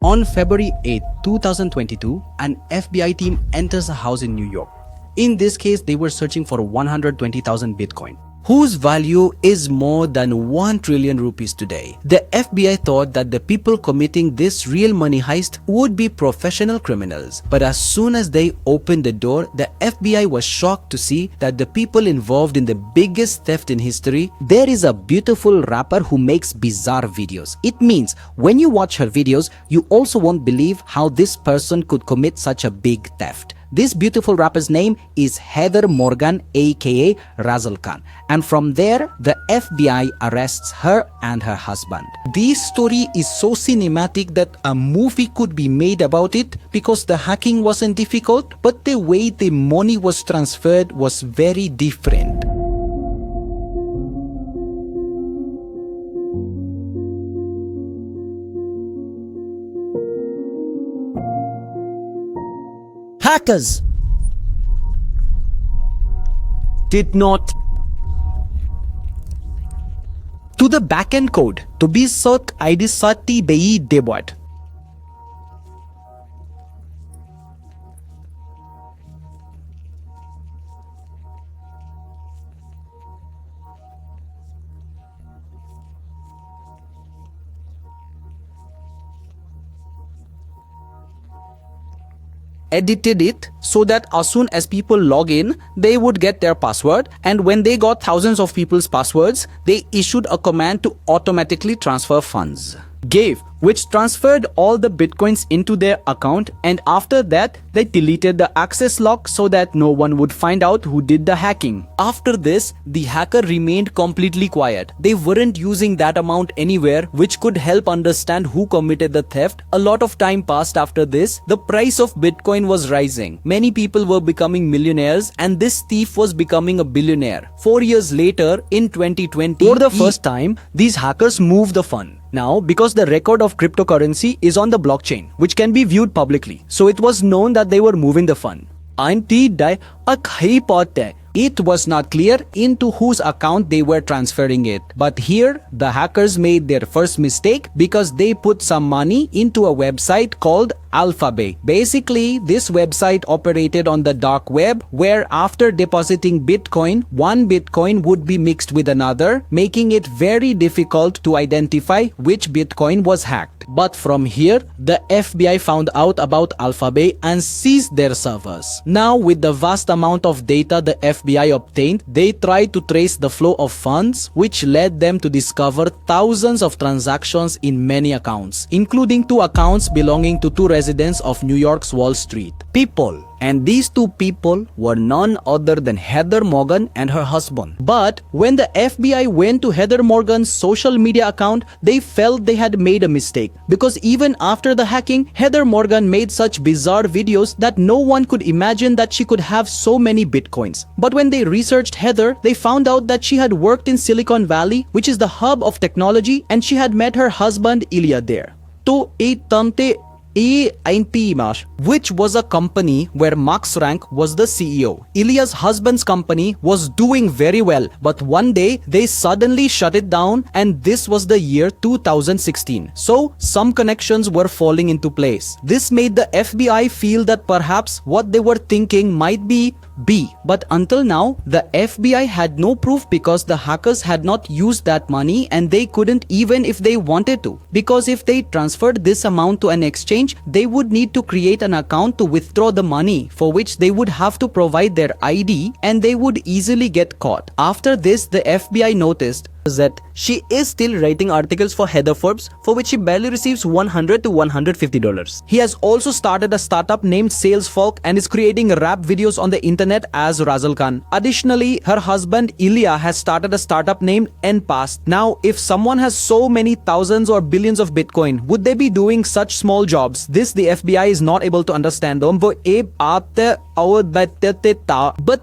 On February 8, 2022, an FBI team enters a house in New York. In this case, they were searching for 120,000 Bitcoin, whose value is more than 1 trillion rupees today. The FBI thought that the people committing this real money heist would be professional criminals. But as soon as they opened the door, the FBI was shocked to see that the people involved in the biggest theft in history. There is a beautiful rapper who makes bizarre videos. It means when you watch her videos, you also won't believe how this person could commit such a big theft. This beautiful rapper's name is Heather Morgan, aka Razzle Khan, and from there the FBI arrests her and her husband. This story is so cinematic that a movie could be made about it because the hacking wasn't difficult, but the way the money was transferred was very different. Hackers did not to the backend code to be sought ID bei debut. Edited it so that as soon as people log in, they would get their password, and when they got thousands of people's passwords, they issued a command to automatically transfer funds. Gave, which transferred all the bitcoins into their account, and after that they deleted the access lock so that no one would find out who did the hacking. After this, the hacker remained completely quiet. They weren't using that amount anywhere, which could help understand who committed the theft. A lot of time passed after this. The price of Bitcoin was rising. Many people were becoming millionaires, and this thief was becoming a billionaire. 4 years later, in 2020, for the first time, these hackers moved the fund. Now, because the record of cryptocurrency is on the blockchain, which can be viewed publicly, so it was known that they were moving the fund. It was not clear into whose account they were transferring it. But here, the hackers made their first mistake because they put some money into a website called Alphabet. Basically, this website operated on the dark web, where after depositing Bitcoin, one Bitcoin would be mixed with another, making it very difficult to identify which Bitcoin was hacked. But from here, the FBI found out about Alphabet and seized their servers. Now, with the vast amount of data the FBI obtained, they tried to trace the flow of funds, which led them to discover thousands of transactions in many accounts, including 2 accounts belonging to 2 residents of New York's Wall Street. People. And these 2 people were none other than Heather Morgan and her husband. But when the FBI went to Heather Morgan's social media account, they felt they had made a mistake. Because even after the hacking, Heather Morgan made such bizarre videos that no one could imagine that she could have so many Bitcoins. But when they researched Heather, they found out that she had worked in Silicon Valley, which is the hub of technology, and she had met her husband Ilya there. Which was a company where Max Rank was the CEO. Ilya's husband's company was doing very well, but one day they suddenly shut it down, and this was the year 2016. So some connections were falling into place. This made the FBI feel that perhaps what they were thinking might be B. But until now, the FBI had no proof because the hackers had not used that money, and they couldn't even if they wanted to. Because if they transferred this amount to an exchange, they would need to create an account to withdraw the money, for which they would have to provide their ID, and they would easily get caught. After this, the FBI noticed that she is still writing articles for Heather Forbes, for which she barely receives $100 to $150. He has also started a startup named SalesFolk and is creating rap videos on the internet as Razzle Khan. Additionally, her husband Ilya has started a startup named Npass. Now, if someone has so many thousands or billions of Bitcoin, would they be doing such small jobs? This the FBI is not able to understand. But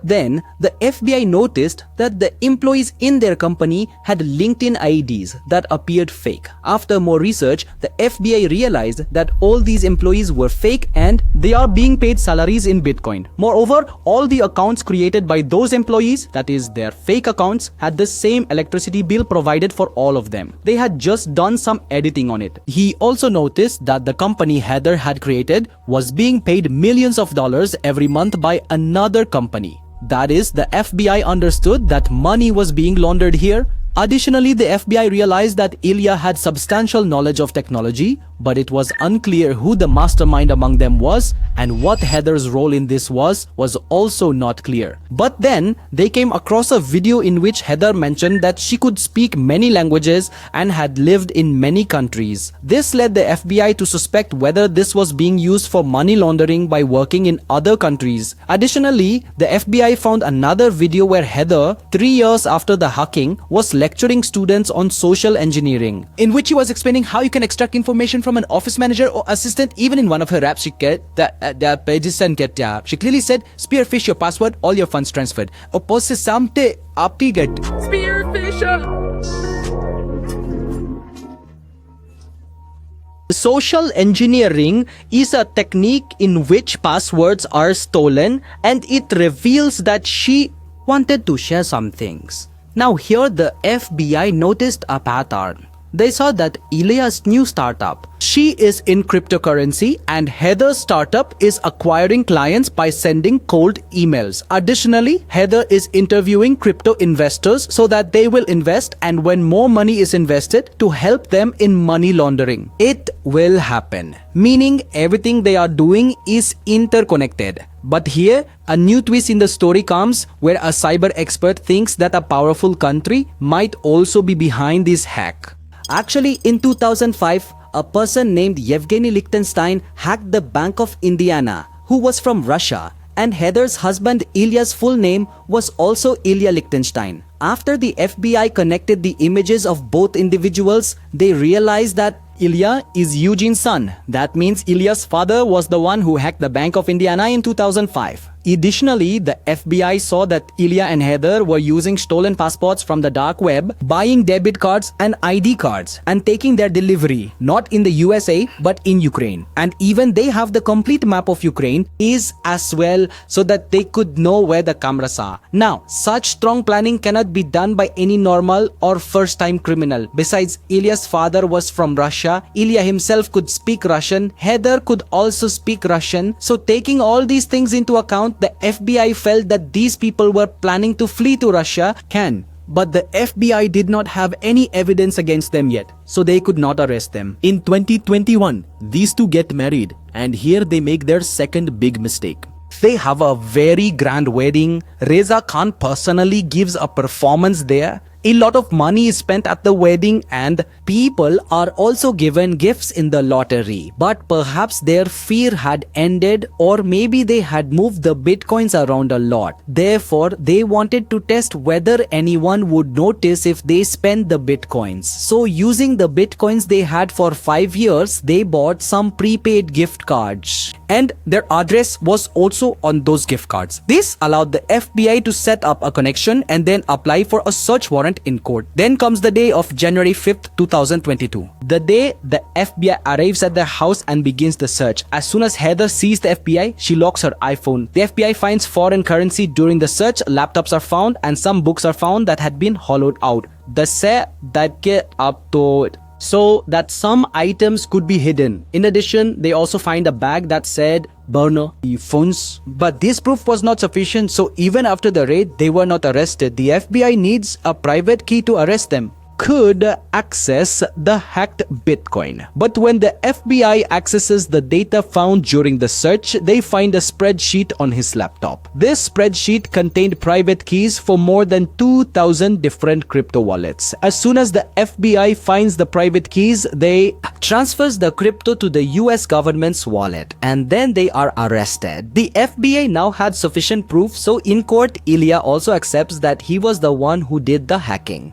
then the FBI noticed that the employees in their company had had LinkedIn IDs that appeared fake. After more research, the FBI realized that all these employees were fake and they are being paid salaries in Bitcoin. Moreover, all the accounts created by those employees, that is their fake accounts, had the same electricity bill provided for all of them. They had just done some editing on it. He also noticed that the company Heather had created was being paid millions of dollars every month by another company. That is, the FBI understood that money was being laundered here. Additionally, the FBI realized that Ilya had substantial knowledge of technology, but it was unclear who the mastermind among them was, and what Heather's role in this was also not clear. But then, they came across a video in which Heather mentioned that she could speak many languages and had lived in many countries. This led the FBI to suspect whether this was being used for money laundering by working in other countries. Additionally, the FBI found another video where Heather, 3 years after the hacking, was lecturing students on social engineering, in which she was explaining how you can extract information from an office manager or assistant. Even in one of her raps, she clearly said, "Spearfish your password, all your funds transferred." Spearfisher. Social engineering is a technique in which passwords are stolen, and it reveals that she wanted to share some things. Now here the FBI noticed a pattern. They saw that Ilya's new startup, she is in cryptocurrency, and Heather's startup is acquiring clients by sending cold emails. Additionally, Heather is interviewing crypto investors so that they will invest, and when more money is invested, to help them in money laundering. It will happen, meaning everything they are doing is interconnected. But here, a new twist in the story comes where a cyber expert thinks that a powerful country might also be behind this hack. Actually, in 2005, a person named Yevgeny Lichtenstein hacked the Bank of Indiana, who was from Russia, and Heather's husband Ilya's full name was also Ilya Lichtenstein. After the FBI connected the images of both individuals, they realized that Ilya is Eugene's son. That means Ilya's father was the one who hacked the Bank of Indiana in 2005. Additionally, the FBI saw that Ilya and Heather were using stolen passports from the dark web, buying debit cards and ID cards, and taking their delivery, not in the USA, but in Ukraine. And even they have the complete map of Ukraine is as well, so that they could know where the cameras are. Now, such strong planning cannot be done by any normal or first-time criminal. Besides, Ilya's father was from Russia, Ilya himself could speak Russian, Heather could also speak Russian. So taking all these things into account, the FBI felt that these people were planning to flee to Russia, but the FBI did not have any evidence against them yet, so they could not arrest them. In 2021, these two get married, and here they make their second big mistake. They have a very grand wedding. Reza Khan personally gives a performance there. A lot of money is spent at the wedding, and people are also given gifts in the lottery. But perhaps their fear had ended, or maybe they had moved the bitcoins around a lot. Therefore, they wanted to test whether anyone would notice if they spent the bitcoins. So using the bitcoins they had for 5 years, they bought some prepaid gift cards. And their address was also on those gift cards. This allowed the FBI to set up a connection and then apply for a search warrant in court. Then comes the day of January 5th, 2022. The day the FBI arrives at their house and begins the search. As soon as Heather sees the FBI, she locks her iPhone. The FBI finds foreign currency during the search, laptops are found, and some books are found that had been hollowed out. The say that get up to it, so that some items could be hidden. In addition, they also find a bag that said burner phones. But this proof was not sufficient, so even after the raid, they were not arrested. The FBI needs a private key to arrest them. Could access the hacked Bitcoin. But when the FBI accesses the data found during the search, they find a spreadsheet on his laptop. This spreadsheet contained private keys for more than 2,000 different crypto wallets. As soon as the FBI finds the private keys, they transfers the crypto to the US government's wallet, and then they are arrested. The FBI now had sufficient proof, so in court, Ilya also accepts that he was the one who did the hacking.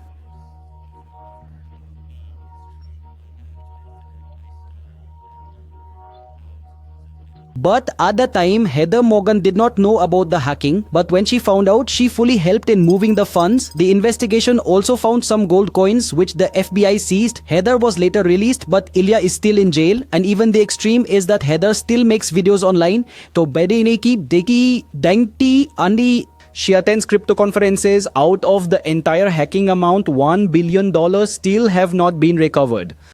But at the time, Heather Morgan did not know about the hacking, but when she found out, she fully helped in moving the funds. The investigation also found some gold coins which the FBI seized. Heather was later released, but Ilya is still in jail, and even the extreme is that Heather still makes videos online. To bedineki deki dainty andi she attends crypto conferences. Out of the entire hacking amount, $1 billion still have not been recovered.